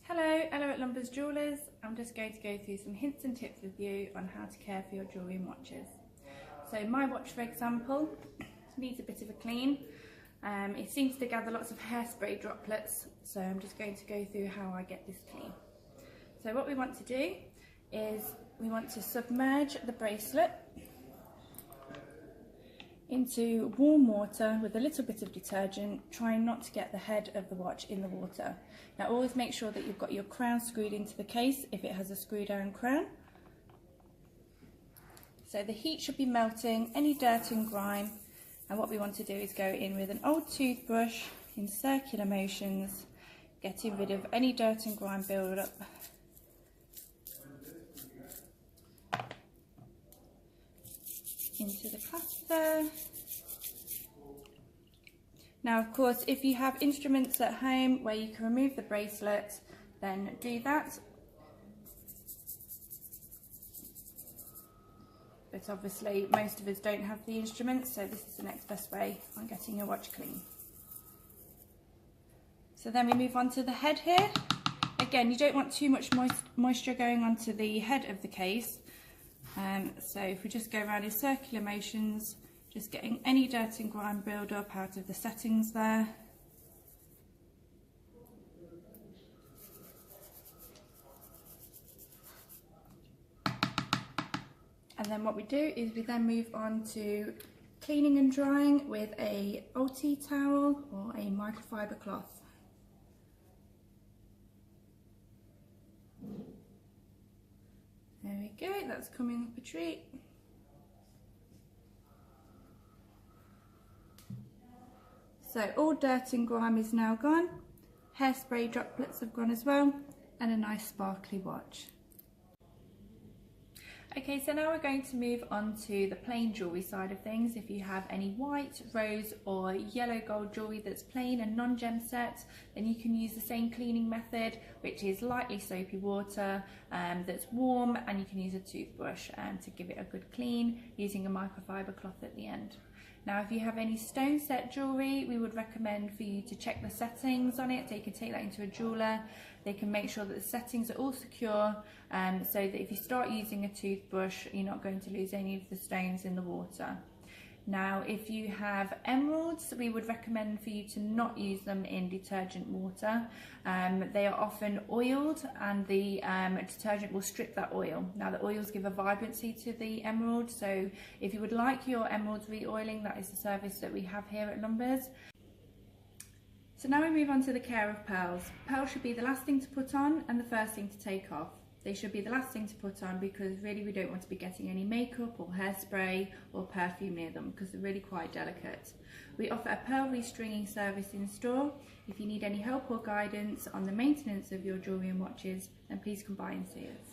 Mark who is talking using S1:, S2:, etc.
S1: Hello at Lumbers Jewellers. I'm just going to go through some hints and tips with you on how to care for your jewellery and watches. So my watch, for example, needs a bit of a clean. It seems to gather lots of hairspray droplets, so I'm just going to go through how I get this clean. So what we want to do is we want to submerge the bracelet into warm water with a little bit of detergent, trying not to get the head of the watch in the water. Now always make sure that you've got your crown screwed into the case if it has a screw down crown. So the heat should be melting any dirt and grime, and what we want to do is go in with an old toothbrush in circular motions, getting rid of any dirt and grime build up. Into the clasp there. Now of course, if you have instruments at home where you can remove the bracelet, then do that. But obviously most of us don't have the instruments, so this is the next best way on getting your watch clean. So then we move on to the head here. Again, you don't want too much moisture going onto the head of the case. So if we just go around in circular motions, just getting any dirt and grime build up out of the settings there. And then what we do is we then move on to cleaning and drying with a old tea towel or a microfiber cloth. There we go, that's coming up a treat. So all dirt and grime is now gone, hairspray droplets have gone as well, and a nice sparkly watch. Okay, so now we're going to move on to the plain jewellery side of things. If you have any white, rose or yellow gold jewellery that's plain and non-gem set, then you can use the same cleaning method, which is lightly soapy water that's warm, and you can use a toothbrush to give it a good clean using a microfiber cloth at the end. Now if you have any stone set jewellery, we would recommend for you to check the settings on it, so you can take that into a jeweller. They can make sure that the settings are all secure, so that if you start using a toothbrush, you're not going to lose any of the stones in the water. Now if you have emeralds, we would recommend for you to not use them in detergent water. They are often oiled, and the detergent will strip that oil. Now the oils give a vibrancy to the emerald, so if you would like your emeralds re-oiling, that is the service that we have here at Lumbers. So now we move on to the care of pearls. Pearls should be the last thing to put on and the first thing to take off. They should be the last thing to put on because really we don't want to be getting any makeup or hairspray or perfume near them because they're really quite delicate. We offer a pearl restringing service in store. If you need any help or guidance on the maintenance of your jewellery and watches, then please come by and see us.